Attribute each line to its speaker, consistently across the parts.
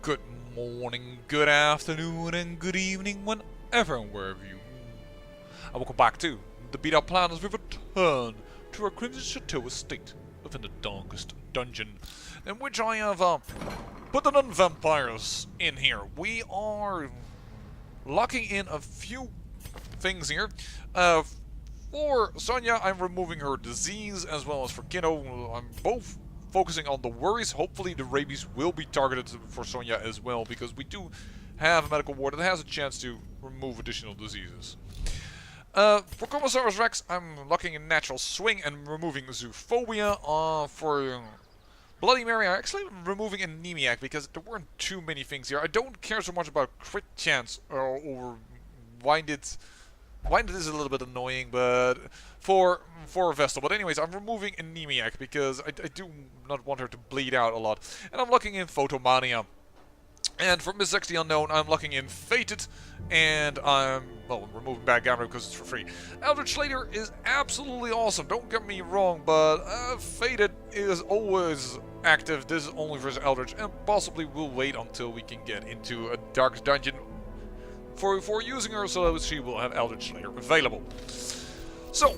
Speaker 1: Good morning, good afternoon, and good evening, whenever and wherever you. And welcome back to the Beat Up Plan as we return to our Crimson Chateau estate within the darkest dungeon, in which I have put the non-vampires in here. We are locking in a few things here. For Sonia, I'm removing her disease, as well as for Kiddo. I'm both focusing on the worries. Hopefully the rabies will be targeted for Sonia as well, because we do have a medical ward that has a chance to remove additional diseases. For Commissarius Rex, I'm locking in Natural Swing and removing Zoophobia. For Bloody Mary, I'm actually removing Anemiac, because there weren't too many things here. I don't care so much about crit chance or Winded is a little bit annoying, but for Vestal. But anyways, I'm removing Anemiac because I do not want her to bleed out a lot. And I'm locking in Photomania. And for Miss X the Unknown, I'm locking in Fated. And I'm removing Bad Gamma because it's for free. Eldritch Slater is absolutely awesome, don't get me wrong, but Fated is always active. This is only for Eldritch, and possibly we'll wait until we can get into a Darkest Dungeon for using her, so that she will have Eldritch Slayer available. So,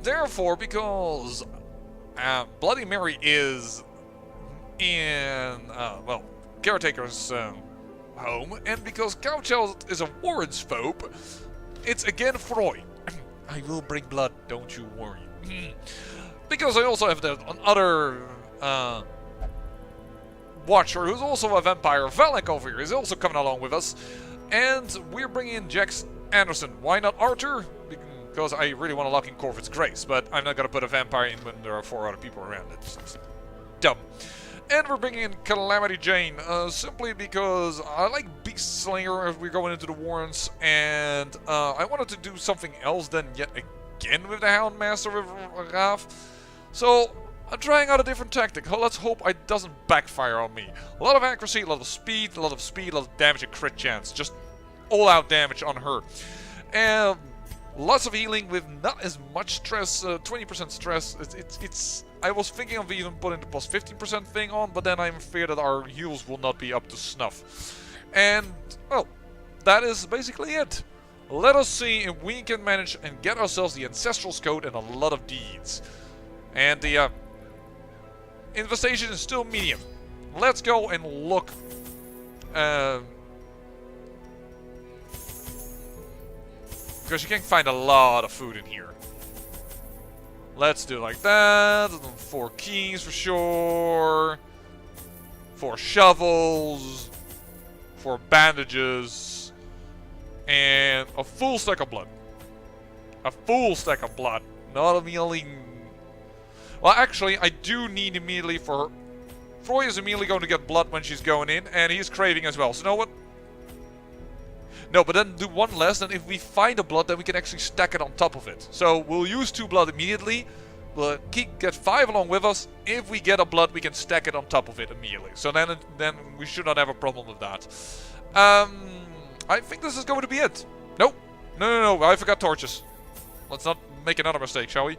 Speaker 1: therefore, because Bloody Mary is in, Caretaker's home, and because Couchel is a Warren's phobe, it's again Freud. I will bring blood, don't you worry. Because I also have another Watcher, who's also a vampire. Valak over here is also coming along with us. And we're bringing in Jax Anderson. Why not Arthur? Because I really want to lock in Corvid's Grace, but I'm not going to put a vampire in when there are 4 other people around. It's dumb. And we're bringing in Calamity Jane, simply because I like Beast Slinger as we're going into the Warrens, and I wanted to do something else than yet again with the Houndmaster with Raf. So I'm trying out a different tactic. Let's hope it doesn't backfire on me. A lot of accuracy, a lot of speed, a lot of damage and crit chance. Just all-out damage on her. And lots of healing with not as much stress. 20% stress. I was thinking of even putting the plus 15% thing on, but then I'm afraid that our heals will not be up to snuff. And, well, that is basically it. Let us see if we can manage and get ourselves the Ancestral's Code and a lot of deeds. And the infestation is still medium. Let's go and look. Because you can find a lot of food in here. Let's do it like that. 4 keys for sure. 4 shovels. 4 bandages. And a full stack of blood. A full stack of blood. Not a merely. Well, actually, I do need immediately for her. Froy is immediately going to get blood when she's going in, and he's craving as well. So, you know what? No, but then do 1 less, and if we find a blood, then we can actually stack it on top of it. So, we'll use 2 blood immediately, but get 5 along with us. If we get a blood, we can stack it on top of it immediately. So, then we should not have a problem with that. I think this is going to be it. Nope. No, I forgot torches. Let's not make another mistake, shall we?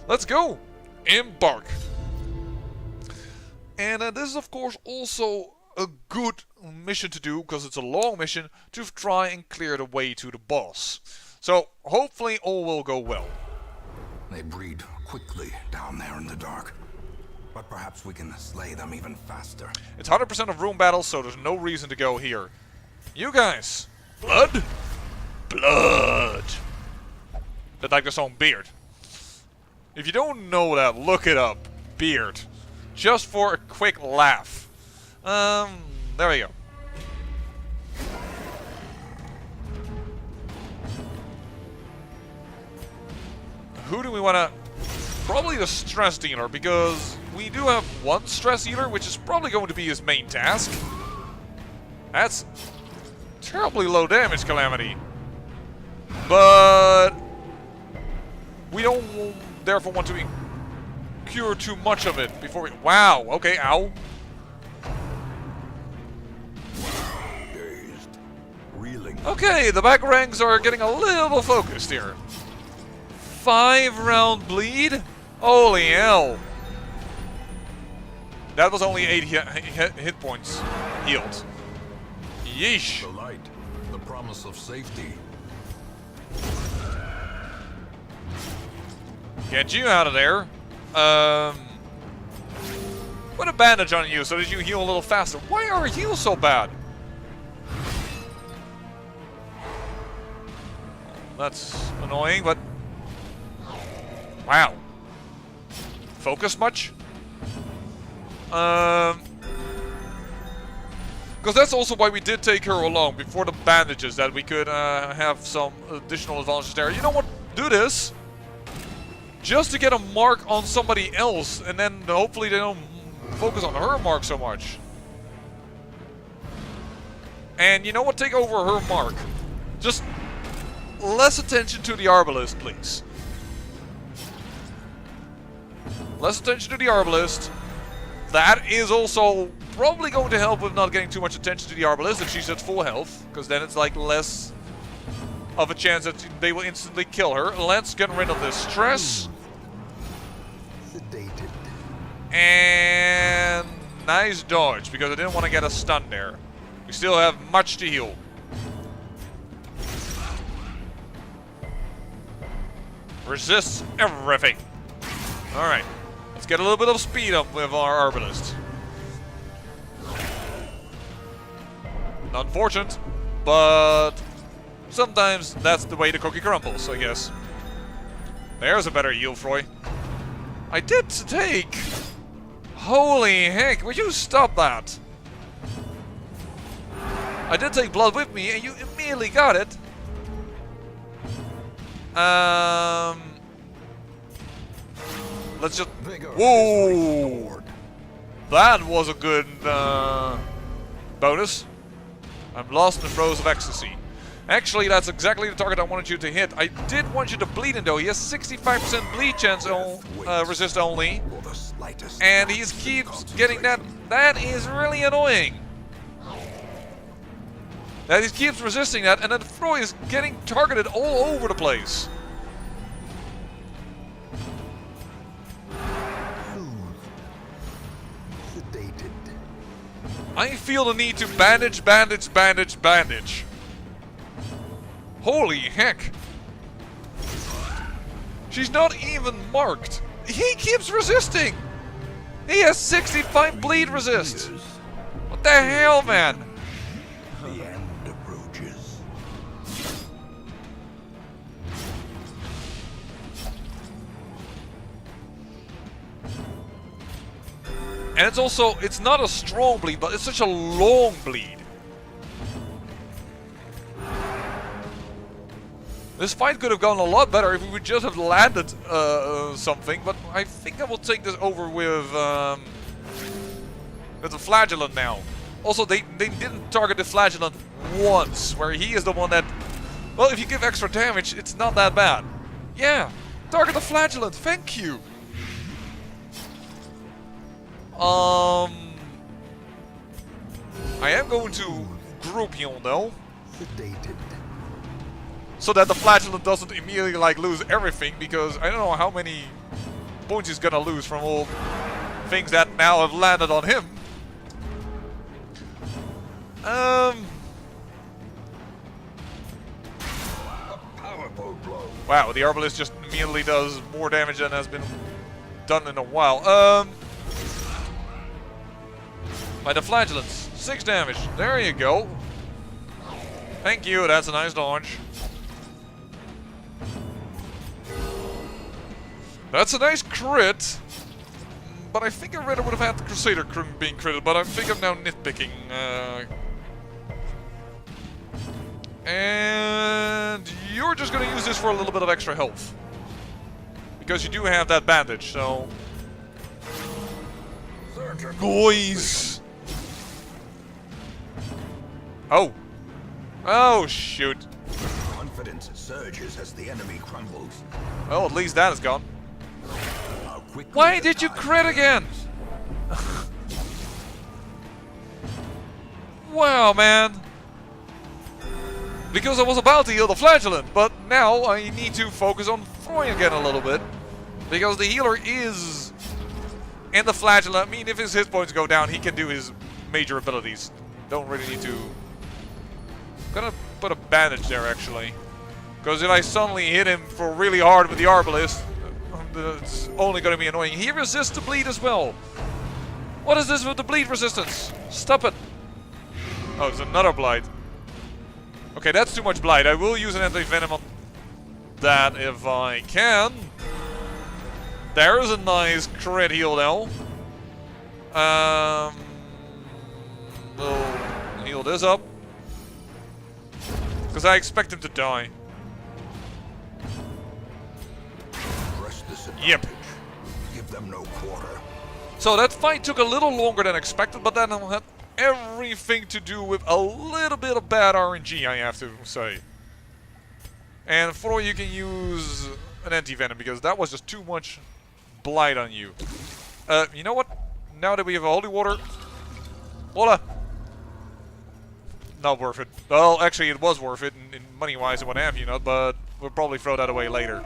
Speaker 1: Let's go. Embark. And this is of course also a good mission to do, because it's a long mission, to try and clear the way to the boss. So hopefully all will go well.
Speaker 2: They breed quickly down there in the dark, but perhaps we can slay them even faster.
Speaker 1: It's 100% of room battles, so there's no reason to go here. You guys, blood? Blood. That's like their own beard. If you don't know that, look it up. Beard. Just for a quick laugh. There we go. Who do we want to... Probably the stress dealer, because we do have 1 stress dealer, which is probably going to be his main task. That's terribly low damage, Calamity. But we don't therefore want to cure too much of it before we... Wow, okay, ow.
Speaker 2: Dazed, reeling.
Speaker 1: Okay, the back ranks are getting a little focused here. 5-round bleed? Holy hell. That was only 8 hit points. healed. Yeesh.
Speaker 2: The light, the promise of safety.
Speaker 1: Get you out of there. Put a bandage on you so that you heal a little faster. Why are you so bad? That's annoying, but... Wow. Focus much? Because that's also why we did take her along before the bandages, that we could have some additional advantages there. You know what? Do this. Just to get a mark on somebody else, and then hopefully they don't focus on her mark so much. And you know what? Take over her mark. Just less attention to the Arbalist, please. Less attention to the Arbalist. That is also probably going to help with not getting too much attention to the Arbalist if she's at full health, because then it's like less of a chance that they will instantly kill her. Let's get rid of this stress.
Speaker 2: Sedated.
Speaker 1: And nice dodge, because I didn't want to get a stun there. We still have much to heal. Resists everything. Alright. Let's get a little bit of speed up with our Arbalist. Unfortunate, but sometimes that's the way the cookie crumbles, I guess. There's a better heal, Froy. I did take... Holy heck, would you stop that? I did take blood with me and you immediately got it. Let's just... Whoa! That was a good bonus. I'm lost in the throes of ecstasy. Actually, that's exactly the target I wanted you to hit. I did want you to bleed in though. He has 65% bleed chance resist only. And he keeps getting that. That is really annoying. That he keeps resisting that, and then Froy is getting targeted all over the place. I feel the need to bandage, bandage, bandage, bandage. Holy heck. She's not even marked. He keeps resisting. He has 65 bleed resist. What the hell, man?
Speaker 2: The end approaches.
Speaker 1: And it's also, it's not a strong bleed, but it's such a long bleed. This fight could have gone a lot better if we would just have landed something, but I think I will take this over with the Flagellant now. Also, they didn't target the Flagellant once, where he is the one that... Well, if you give extra damage, it's not that bad. Yeah, target the Flagellant, thank you! I am going to group heal though.
Speaker 2: Sedated.
Speaker 1: So that the Flagellant doesn't immediately like lose everything, because I don't know how many points he's gonna lose from all things that now have landed on him.
Speaker 2: Powerful blow.
Speaker 1: Wow, the Arbalist just immediately does more damage than has been done in a while. By the Flagellants, 6 damage. There you go. Thank you, that's a nice dodge. That's a nice crit. But I think I rather would have had the Crusader being critted, but I think I'm now nitpicking. And you're just gonna use this for a little bit of extra health. Because you do have that bandage, so... Boys! Oh. Oh, shoot.
Speaker 2: Confidence surges as the enemy crumbles.
Speaker 1: Well, at least that is gone. Why did you crit again? Wow, man. Because I was about to heal the Flagellant, but now I need to focus on Froy again a little bit. Because the healer is in the Flagellant. I mean, if his hit points go down, he can do his major abilities. don't really need to... I'm gonna put a bandage there, actually. Because if I suddenly hit him for really hard with the arbalist, it's only gonna be annoying. He resists the bleed as well. What is this with the bleed resistance? Stop it. Oh, it's another blight. Okay, that's too much blight. I will use an anti-venom on that if I can. There's a nice crit heal now. We'll heal this up. Because I expect him to die. Yep.
Speaker 2: Give them no quarter.
Speaker 1: So that fight took a little longer than expected, but that had everything to do with a little bit of bad RNG, I have to say. And for you can use an anti-venom, because that was just too much blight on you. You know what? Now that we have a holy water... Voila! Not worth it. Well, actually it was worth it in money-wise and what have you not, but we'll probably throw that away later.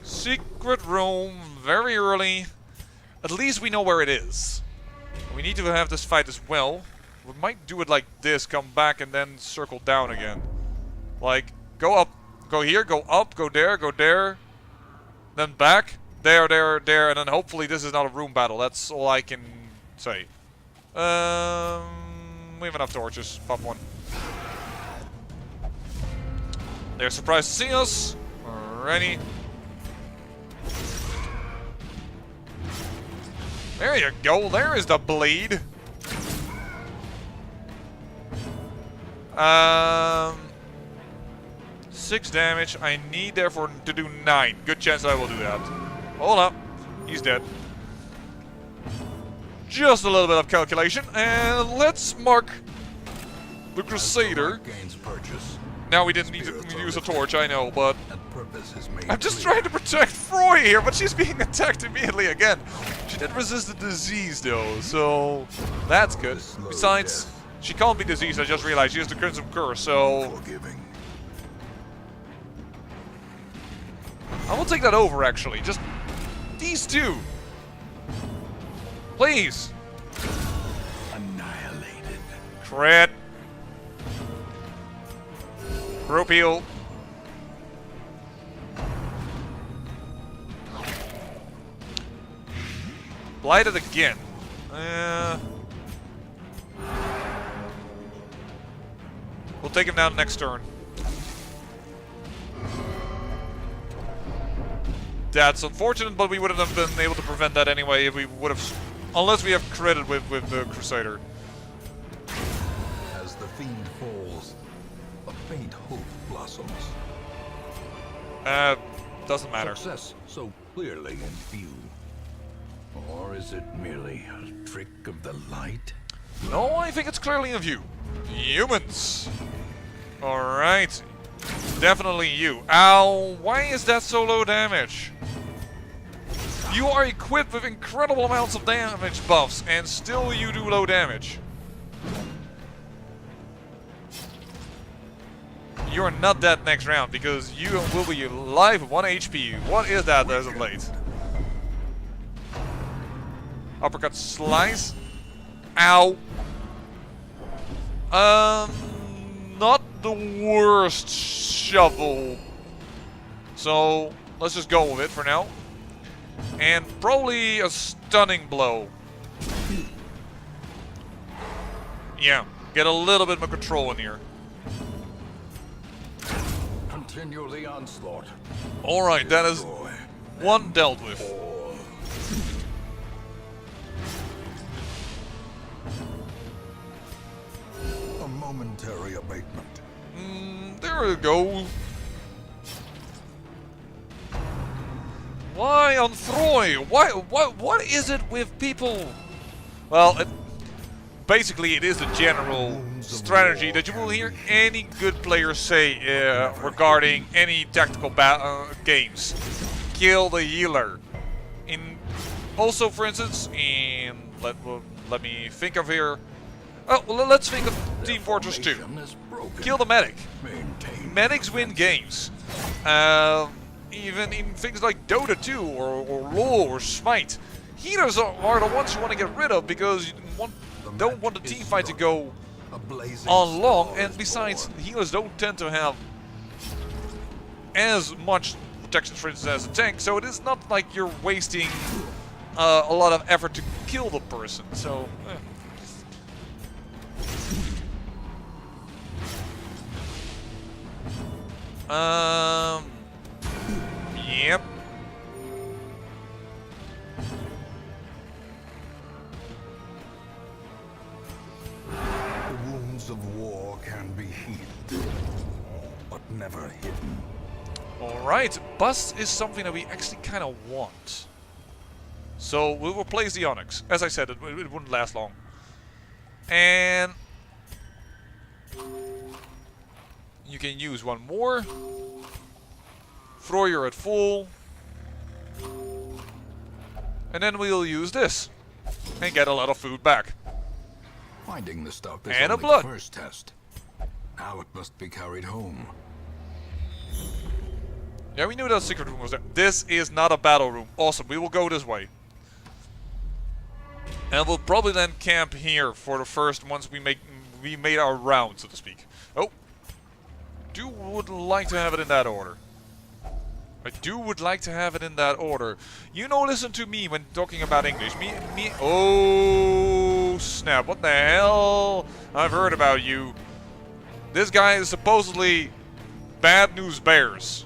Speaker 1: Secret room, very early. At least we know where it is. We need to have this fight as well. We might do it like this, come back and then circle down again. Like, go up, go here, go up, go there, then back, there, and then hopefully this is not a room battle. That's all I can say. We have enough torches. Pop one. They're surprised to see us. Alrighty. There you go, there is the bleed. 6 damage, I need therefore to do 9. Good chance I will do that. Hold up, he's dead. Just a little bit of calculation, and let's mark the Crusader. Now we didn't need to use a torch, I know, but I'm just trying to protect Froy here, but she's being attacked immediately again. She did resist the disease though, so that's good. Besides, she can't be diseased, I just realized. She has the Crimson Curse, so... I will take that over, actually. Just these two. Please.
Speaker 2: Annihilated.
Speaker 1: Crit. Group heal. Blighted again. We'll take him down next turn. That's unfortunate, but we wouldn't have been able to prevent that anyway if we would have... Unless we have critted with the Crusader.
Speaker 2: As the fiend falls, a faint hope blossoms.
Speaker 1: Doesn't matter.
Speaker 2: Success so clearly in view. Or is it merely a trick of the light?
Speaker 1: No, I think it's clearly in view. Humans. Alright. Definitely you. Ow, why is that so low damage? You are equipped with incredible amounts of damage buffs, and still you do low damage. You are not dead next round, because you will be alive with 1 HP. What is that as of late? Uppercut slice. Ow. Not the worst shovel. So, let's just go with it for now. And probably a stunning blow. Yeah, get a little bit more control in here.
Speaker 2: Continue the onslaught.
Speaker 1: Alright, that is one dealt with.
Speaker 2: A momentary abatement.
Speaker 1: There we go. Why on Throy? What is it with people? Well, basically it is the general strategy that you will hear any good player say regarding any tactical games. Kill the healer. Also, for instance, let me think of here. Oh, well, let's think of Team Fortress 2. Kill the medic. Medics win games. even in things like Dota 2 or LoL or Smite. Healers are the ones you want to get rid of because you don't want the team fight to go on long, and besides, healers don't tend to have as much protection, for instance, as a tank, so it is not like you're wasting a lot of effort to kill the person, so... Yep.
Speaker 2: The wounds of war can be healed, but never hidden.
Speaker 1: Alright, Bust is something that we actually kind of want. So we'll replace the Onyx. As I said, it wouldn't last long. And you can use one more. Throw your at full. And then we'll use this. And get a lot of food back.
Speaker 2: Finding the stuff is
Speaker 1: And a
Speaker 2: only
Speaker 1: blood.
Speaker 2: the first test. Now it must be carried home.
Speaker 1: Yeah, we knew that secret room was there. This is not a battle room. Awesome, we will go this way. And we'll probably then camp here for the first once we made our round, so to speak. Oh. Would like to have it in that order. I would like to have it in that order. You know, listen to me when talking about English. Oh, snap. What the hell? I've heard about you. This guy is supposedly Bad News Bears.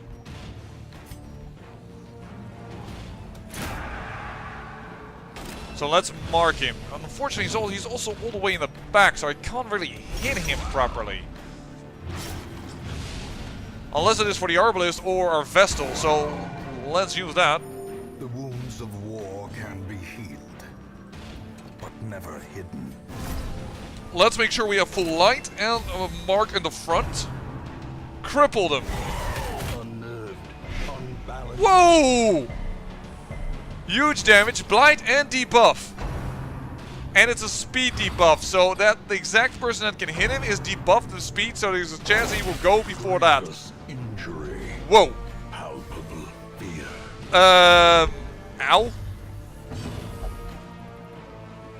Speaker 1: So let's mark him. Unfortunately, he's also all the way in the back, so I can't really hit him properly. Unless it is for the Arbalist or our Vestal, so let's use that.
Speaker 2: The wounds of war can be healed, but never hidden.
Speaker 1: Let's make sure we have full light and a mark in the front. Cripple them.
Speaker 2: Unnerved, unbalanced.
Speaker 1: Whoa! Huge damage, blight and debuff. And it's a speed debuff, so that the exact person that can hit him is debuffed to speed, so there's a chance he will go before that.
Speaker 2: Injury.
Speaker 1: Whoa.
Speaker 2: Palpable fear.
Speaker 1: Ow.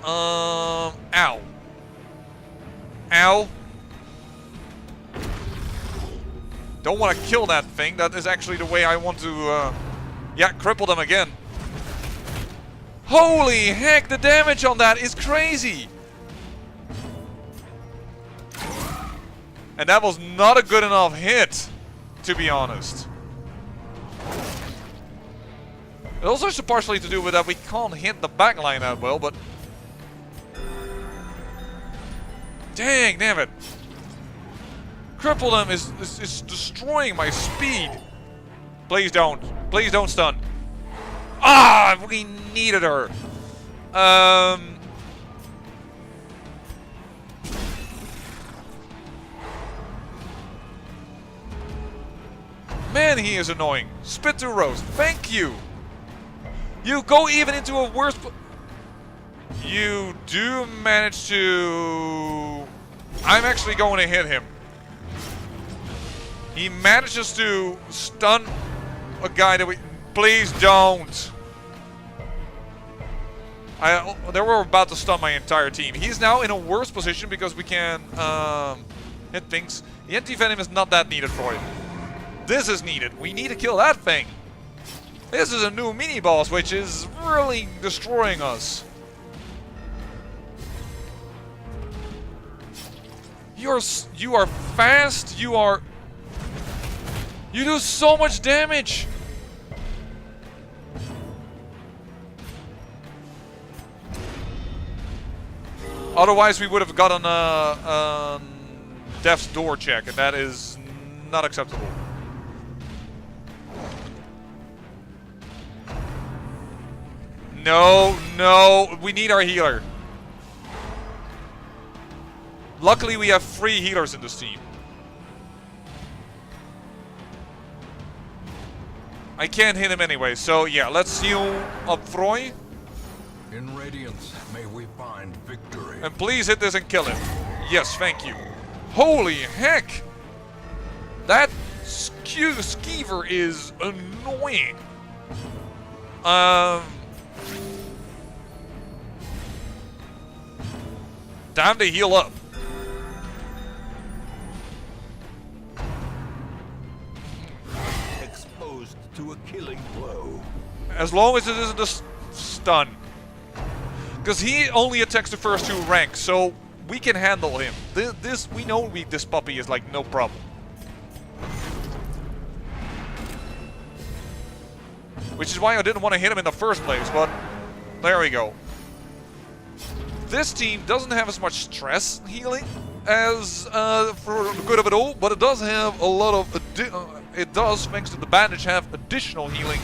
Speaker 1: Ow. Ow. Don't want to kill that thing. That is actually the way I want to, yeah, cripple them again. Holy heck, the damage on that is crazy! And that was not a good enough hit, to be honest. It also has partially to do with that we can't hit the backline that well, but... Dang, damn it. Cripple them is destroying my speed. Please don't. Please don't stun. Ah, we needed her. Man, he is annoying. Spit to roast. Thank you. You go even into a worse... You do manage to... I'm actually going to hit him. He manages to stun a guy that we... Please don't. They were about to stun my entire team. He's now in a worse position because we can hit things. The anti-venom is not that needed for him. This is needed. We need to kill that thing. This is a new mini-boss, which is really destroying us. You are fast. You do so much damage. Otherwise, we would have gotten a Death's Door check, and that is not acceptable. No, no, we need our healer. Luckily, we have 3 healers in this team. I can't hit him anyway, so yeah, let's heal up Froy.
Speaker 2: In Radiance, may we find victory.
Speaker 1: And please hit this and kill him. Yes, thank you. Holy heck! That Skeever is annoying. Time to heal up.
Speaker 2: Exposed to a killing blow.
Speaker 1: As long as it isn't a stun. Because he only attacks the first 2 ranks, so we can handle him. We know this puppy is like no problem. Which is why I didn't want to hit him in the first place, but there we go. This team doesn't have as much stress healing as for the good of it all, but it does have a lot of it does, thanks to the bandage, have additional healing.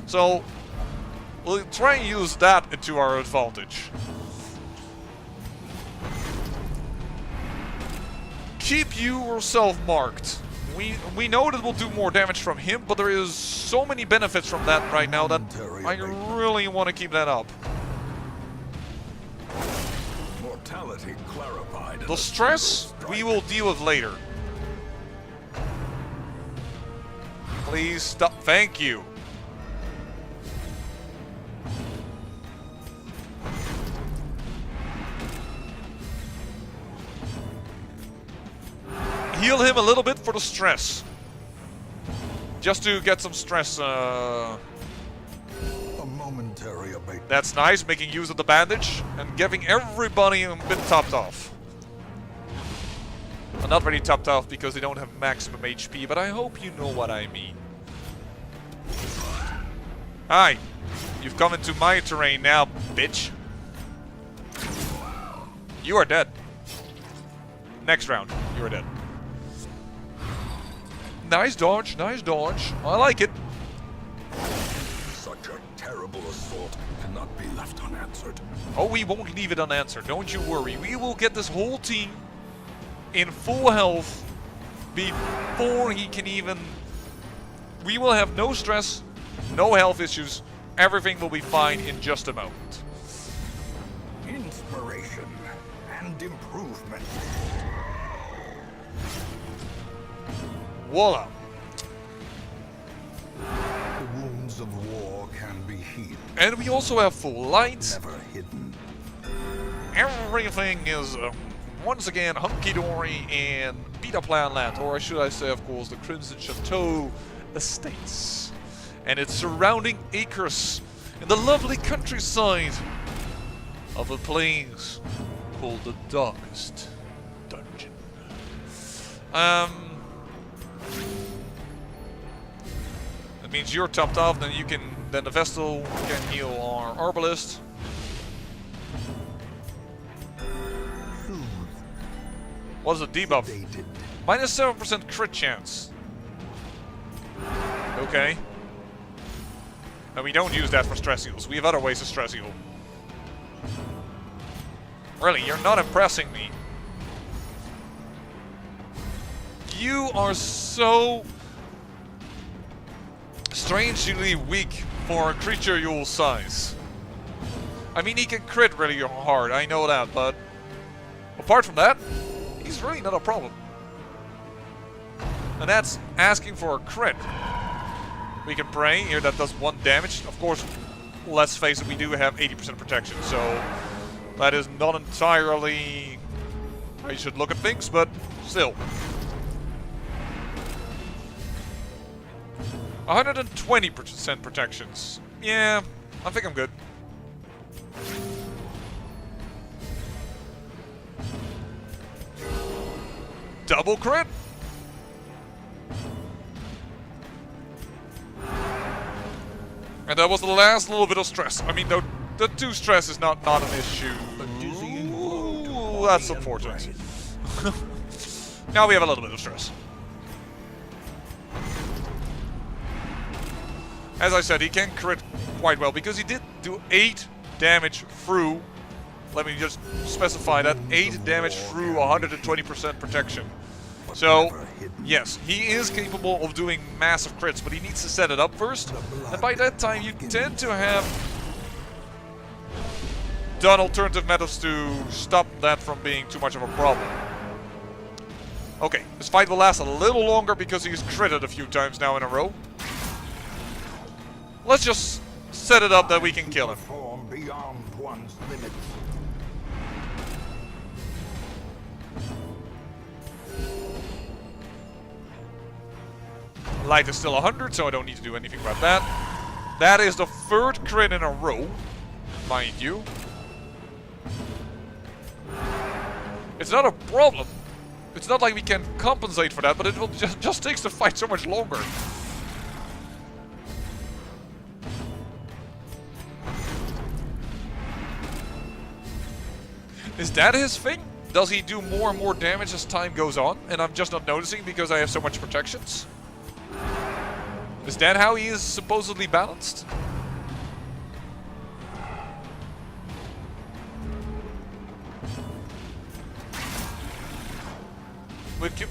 Speaker 1: So we'll try and use that into our advantage. Keep yourself marked. We know that we'll do more damage from him, but there is so many benefits from that right now that I really want to keep that up.
Speaker 2: Mortality clarified.
Speaker 1: The stress we will deal with later. Please stop. Thank you. Heal him a little bit for the stress. Just to get some stress.
Speaker 2: A momentary abatement.
Speaker 1: That's nice, making use of the bandage and giving everybody a bit topped off. Well, not really topped off because they don't have maximum HP, but I hope you know what I mean. Hi, you've come into my terrain now, bitch. You are dead. Next round, you are dead. Nice dodge, nice dodge. I like it.
Speaker 2: Such a terrible assault cannot be left unanswered.
Speaker 1: Oh, we won't leave it unanswered. Don't you worry. We will get this whole team in full health before he can even... We will have no stress, no health issues. Everything will be fine in just a moment.
Speaker 2: Inspiration and improvement.
Speaker 1: Voila.
Speaker 2: The wounds of war can be healed.
Speaker 1: And we also have full light.
Speaker 2: Never hidden.
Speaker 1: Everything is once again hunky-dory in Beta Plan Land, or should I say, of course, the Crimson Chateau estates and its surrounding acres in the lovely countryside of a place called the Darkest Dungeon. That means you're topped off, then you can. Then the Vestal can heal our Arbalist. What's the debuff? Minus 7% crit chance. Okay. And we don't use that for stress heals. We have other ways to stress heal. Really, you're not impressing me. You are so strangely weak for a creature your size. I mean, he can crit really hard, I know that, but apart from that, he's really not a problem. And that's asking for a crit. We can pray here, that does 1 damage. Of course, let's face it, we do have 80% protection, so that is not entirely how you should look at things, but still. 120% protections. Yeah, I think I'm good. Double crit? And that was the last little bit of stress. I mean, the 2 stress is not an issue. Ooh, that's unfortunate. Now we have a little bit of stress. As I said, he can crit quite well because he did do 8 damage through. Let me just specify that 8 damage through 120% protection. So, yes, he is capable of doing massive crits, but he needs to set it up first. And by that time, you tend to have done alternative methods to stop that from being too much of a problem. Okay, this fight will last a little longer because he's critted a few times now in a row. Let's just set it up that we can kill him.
Speaker 2: Perform beyond one's limits.
Speaker 1: Light is still 100, so I don't need to do anything about that. That is the third crit in a row, mind you. It's not a problem. It's not like we can compensate for that, but it will just takes the fight so much longer. Is that his thing? Does he do more and more damage as time goes on, and I'm just not noticing because I have so much protections? Is that how he is supposedly balanced?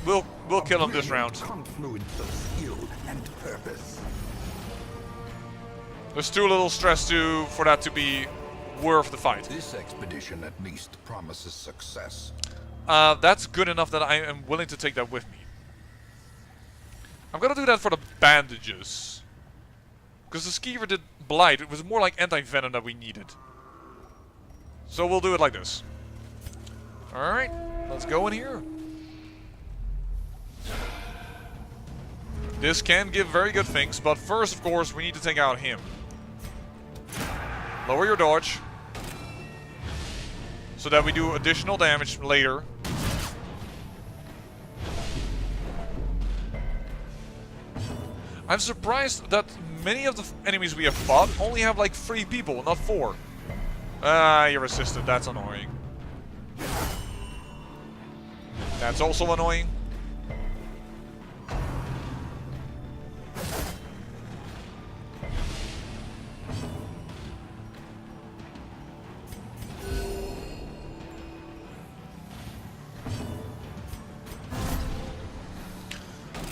Speaker 1: We'll kill him this round.
Speaker 2: Confluence of skill and purpose.
Speaker 1: There's too little stress for that to be worth the fight.
Speaker 2: This expedition at least promises success.
Speaker 1: That's good enough that I am willing to take that with me. I'm gonna do that for the bandages. Because the skeever did blight. It was more like anti-venom that we needed. So we'll do it like this. Alright, let's go in here. This can give very good things, but first, of course, we need to take out him. Lower your dodge. So that we do additional damage later. I'm surprised that many of the enemies we have fought only have like 3 people, not 4. Ah, you're resistant. That's annoying. That's also annoying.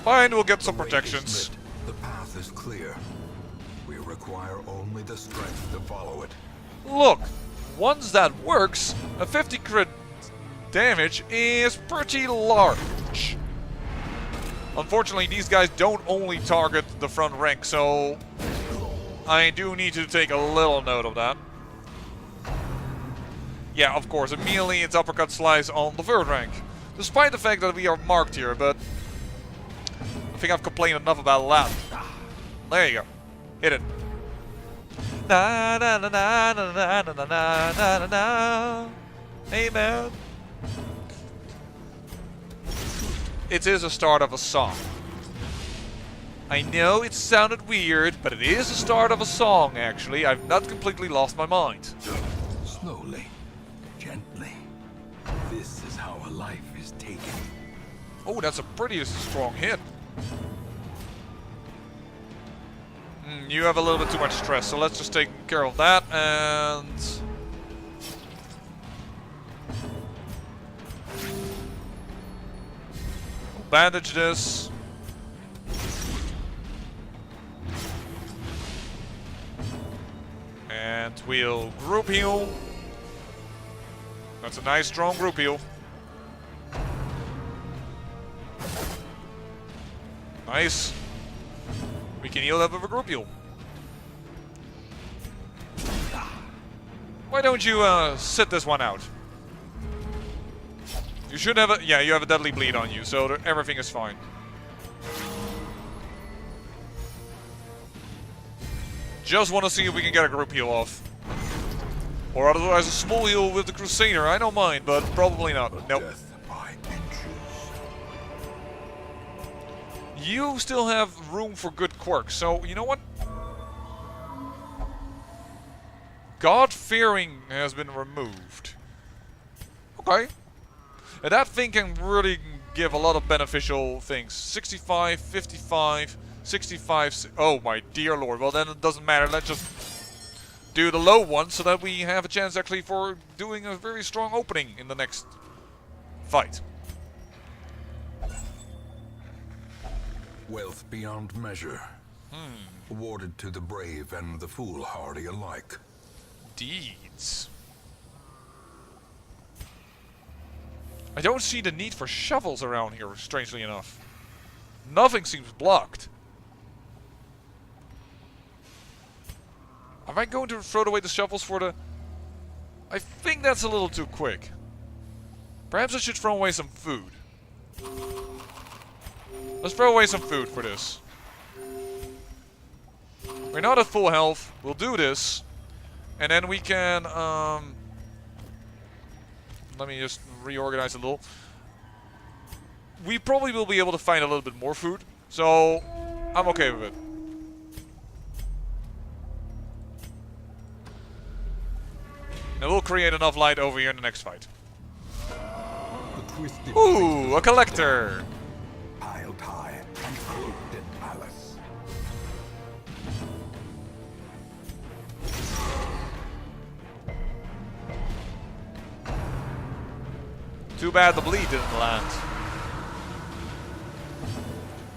Speaker 1: Fine, we'll get some protections.
Speaker 2: The path is clear. We require only the strength to follow it.
Speaker 1: Look, once that works, a 50 crit damage is pretty large. Unfortunately, these guys don't only target the front rank, so I do need to take a little note of that. Yeah, of course, immediately it's uppercut slice on the third rank. Despite the fact that we are marked here, but I think I've complained enough about that. There you go. Hit it. Na na na na na na na na na na na. Hey man. It is a start of a song. I know it sounded weird, but it is the start of a song actually. I've not completely lost my mind.
Speaker 2: Slowly, gently. This is how a life is taken.
Speaker 1: Oh, that's a pretty strong hit. You have a little bit too much stress, so let's just take care of that and bandage this. And we'll group heal. That's a nice strong group heal. Nice. We can heal that with a group heal. Why don't you sit this one out? You should have a... Yeah, you have a deadly bleed on you, so everything is fine. Just want to see if we can get a group heal off. Or otherwise a small heal with the Crusader. I don't mind, but probably not. Nope. You still have room for good quirks, so you know what? God-fearing has been removed. Okay. And that thing can really give a lot of beneficial things. 65, 55, 65... Oh my dear lord. Well then it doesn't matter. Let's just do the low one so that we have a chance actually for doing a very strong opening in the next fight.
Speaker 2: Wealth beyond measure. Awarded to the brave and the foolhardy alike.
Speaker 1: Deeds. I don't see the need for shovels around here, strangely enough. Nothing seems blocked. Am I going to throw away the shovels for the... I think that's a little too quick. Perhaps I should throw away some food. Let's throw away some food for this. We're not at full health. We'll do this. And then we can... let me just reorganize a little. We probably will be able to find a little bit more food. So, I'm okay with it. And we'll create enough light over here in the next fight. Ooh, a collector!
Speaker 2: Piled high and cloaked in palace.
Speaker 1: Too bad the bleed didn't land.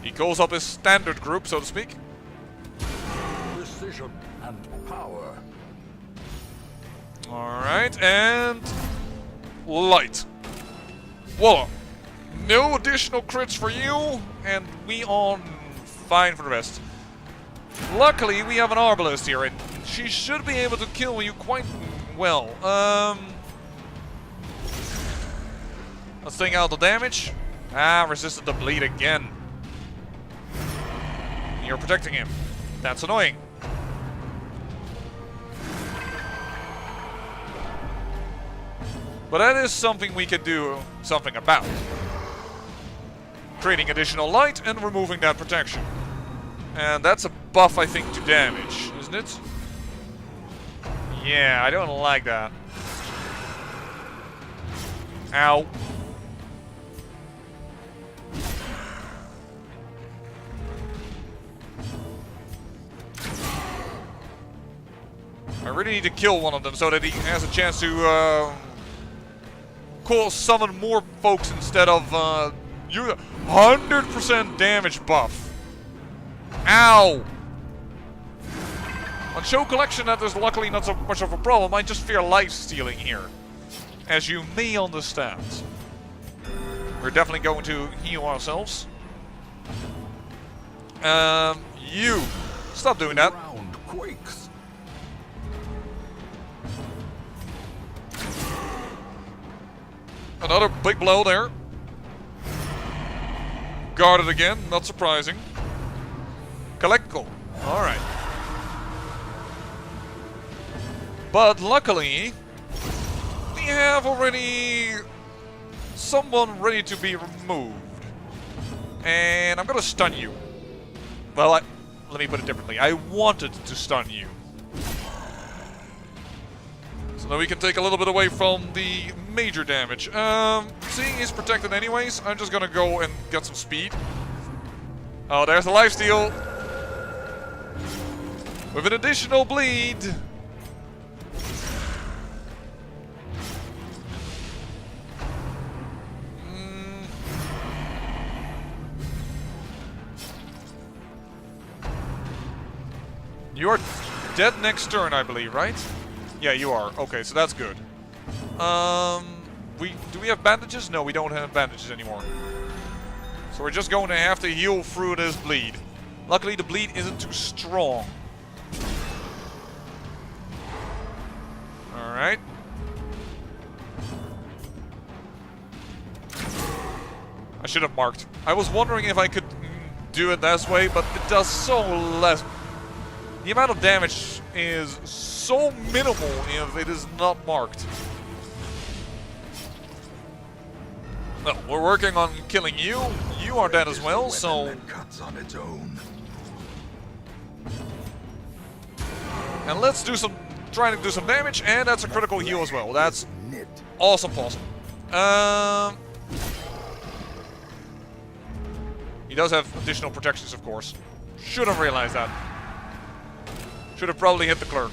Speaker 1: He calls up his standard group, so to speak.
Speaker 2: Precision and power.
Speaker 1: Alright, and... light. Voila! No additional crits for you, and we on fine for the rest. Luckily, we have an arbalist here, and she should be able to kill you quite well. Let's take out the damage. Ah, resisted the bleed again. You're protecting him. That's annoying. But that is something we can do something about. Creating additional light and removing that protection. And that's a buff, I think, to damage, isn't it? Yeah, I don't like that. Ow. I really need to kill one of them so that he has a chance to summon more folks instead of you 100% damage buff. Ow! On show collection that is luckily not so much of a problem. I just fear life stealing here, as you may understand. We're definitely going to heal ourselves. You stop doing that.
Speaker 2: Ground quakes.
Speaker 1: Another big blow there. Guarded again, not surprising. Collect gold. Alright. But luckily, we have already someone ready to be removed. And I'm gonna stun you. Well, let me put it differently. I wanted to stun you. So now we can take a little bit away from the major damage. Seeing he's protected anyways, I'm just gonna go and get some speed. Oh, there's the lifesteal. With an additional bleed. You're dead next turn, I believe, right? Yeah, you are. Okay, so that's good. Do we have bandages? No, we don't have bandages anymore. So we're just going to have to heal through this bleed. Luckily, the bleed isn't too strong. Alright. I should have marked. I was wondering if I could do it this way, but it does so less. The amount of damage is so minimal if it is not marked. Well, we're working on killing you. You are dead as well, so...
Speaker 2: cuts on its own.
Speaker 1: And let's do some... trying to do some damage, and that's a critical heal as well. That's awesome. He does have additional protections, of course. Should have realized that. Should have probably hit the clerk.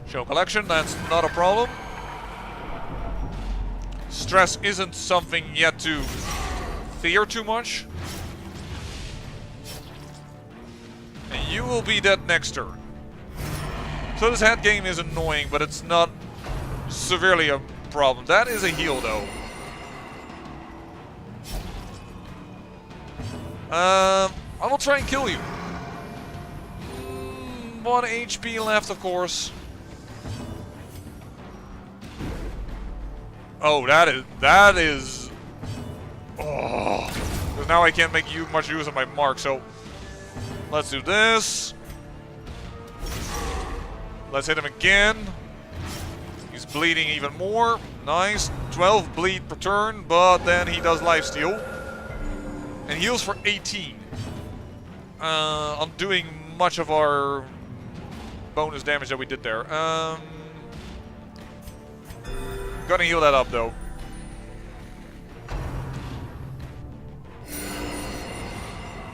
Speaker 1: Show collection, that's not a problem. Stress isn't something yet to fear too much. And you will be dead next turn. So this head game is annoying, but it's not severely problem. That is a heal, though. I will try and kill you. 1 HP left, of course. Oh, that is. Oh, because now I can't make much use of my mark. So let's do this. Let's hit him again. He's bleeding even more. Nice. 12 bleed per turn, but then he does lifesteal. And heals for 18. Undoing much of our bonus damage that we did there. Gonna heal that up though.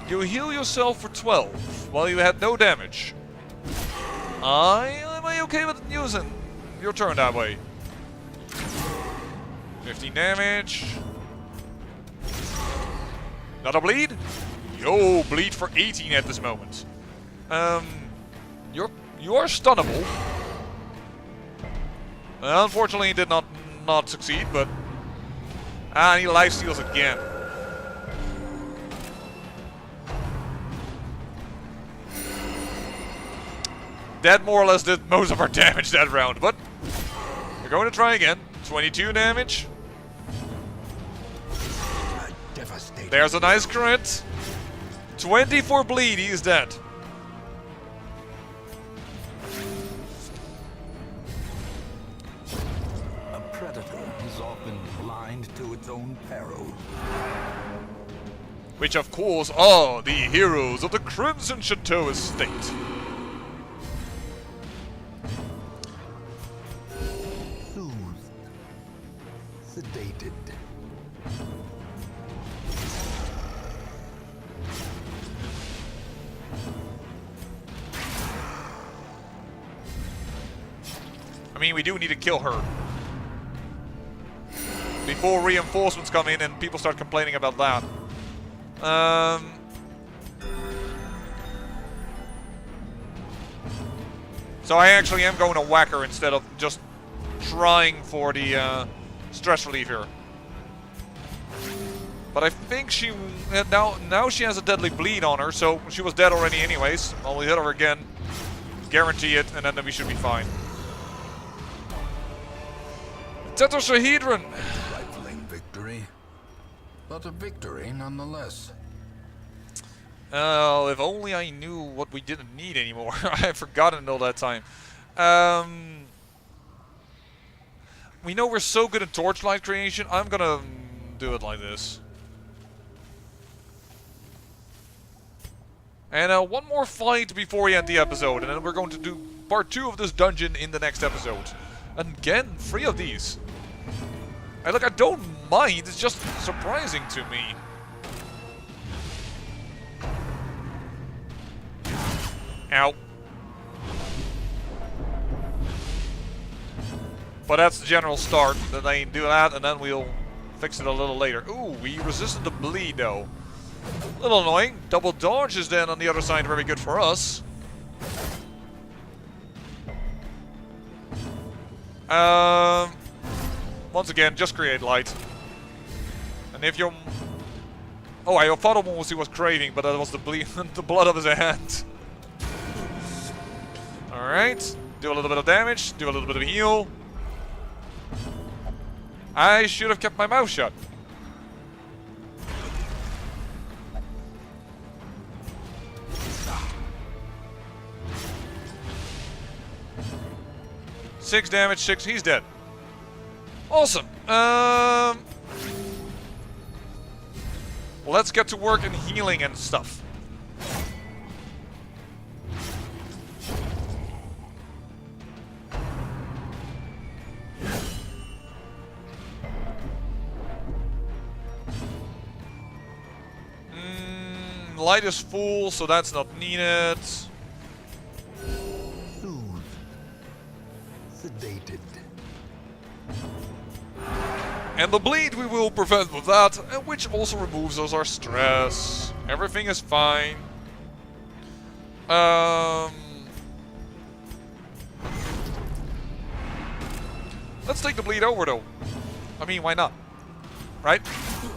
Speaker 1: You heal yourself for 12 while you had no damage. Am I okay with using your turn that way? 15 damage. Not a bleed? Yo, bleed for 18 at this moment. You are stunnable. Unfortunately, he did not succeed, but and he lifesteals again. That more or less did most of our damage that round, but we're going to try again. 22 damage. There's a nice crit. 24 bleed, he is dead.
Speaker 2: A predator is often blind to its own peril.
Speaker 1: Which of course are the heroes of the Crimson Chateau estate.
Speaker 2: Soothed. Sedated.
Speaker 1: I mean, we do need to kill her before reinforcements come in and people start complaining about that. So I actually am going to whack her instead of just trying for the stress relief here. But I think she now she has a deadly bleed on her, so she was dead already anyways. I'll hit her again, guarantee it, and then we should be fine. Tetrahedron!
Speaker 2: Trifling victory, but a victory nonetheless.
Speaker 1: Oh, if only I knew what we didn't need anymore. I had forgotten all that time. We know we're so good at torchlight creation. I'm gonna do it like this. And one more fight before we end the episode, and then we're going to do part 2 of this dungeon in the next episode. And again, 3 of these. And look, I don't mind, it's just surprising to me. Ow. But that's the general start. Then I do that, and then we'll fix it a little later. Ooh, we resisted the bleed, though. A little annoying. Double dodge is then on the other side very good for us. Once again, just create light. And if you're... Oh, I thought almost he was craving, but that was the bleed, the blood of his hand. Alright, do a little bit of damage, do a little bit of heal. I should have kept my mouth shut. Six damage, 6, he's dead. Awesome. Let's get to work in healing and stuff. Light is full, so that's not needed.
Speaker 2: Soothed. Sedated.
Speaker 1: And the bleed we will prevent with that, and which also removes us our stress. Everything is fine. Let's Let's take the bleed over though. I mean, why not? Right?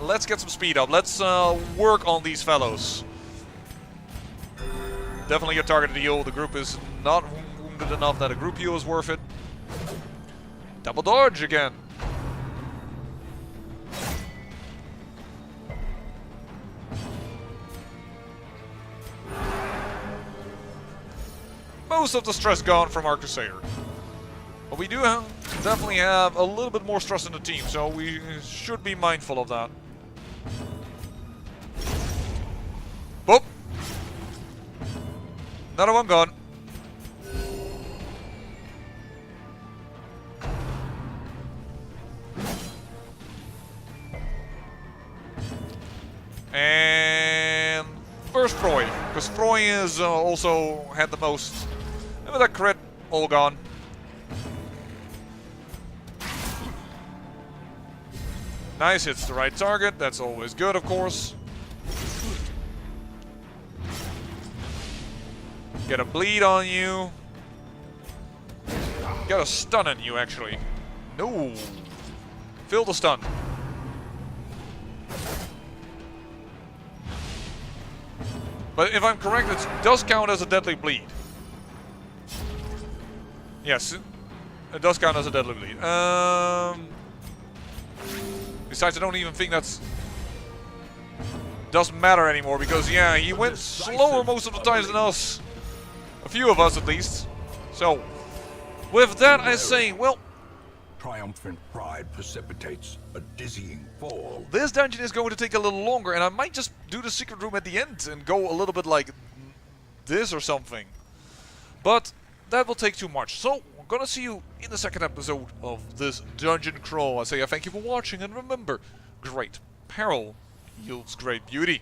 Speaker 1: Let's get some speed up. Let's work on these fellows. Definitely a targeted heal. The group is not wounded enough that a group heal is worth it. Double dodge again. Most of the stress gone from our Crusader. But we do definitely have a little bit more stress in the team, so we should be mindful of that. Boop! Another one gone. And first Froy, because Froy is also had the most. And with that crit, all gone. Nice, hits the right target. That's always good, of course. Get a bleed on you. Get a stun on you, actually. No. Fill the stun. But if I'm correct, it does count as a deadly bleed. Yes, it does count as a deadly bleed. Besides, I don't even think that's doesn't matter anymore because yeah, he went slower most of the times than us. A few of us at least. So, with that I say, well,
Speaker 2: Triumphant pride precipitates a dizzying fall.
Speaker 1: this dungeon is going to take a little longer and I might just do the secret room at the end and go a little bit like this or something. But that will take too much. So, I'm gonna see you in the second episode of this dungeon crawl. I say thank you for watching and remember, great peril yields great beauty.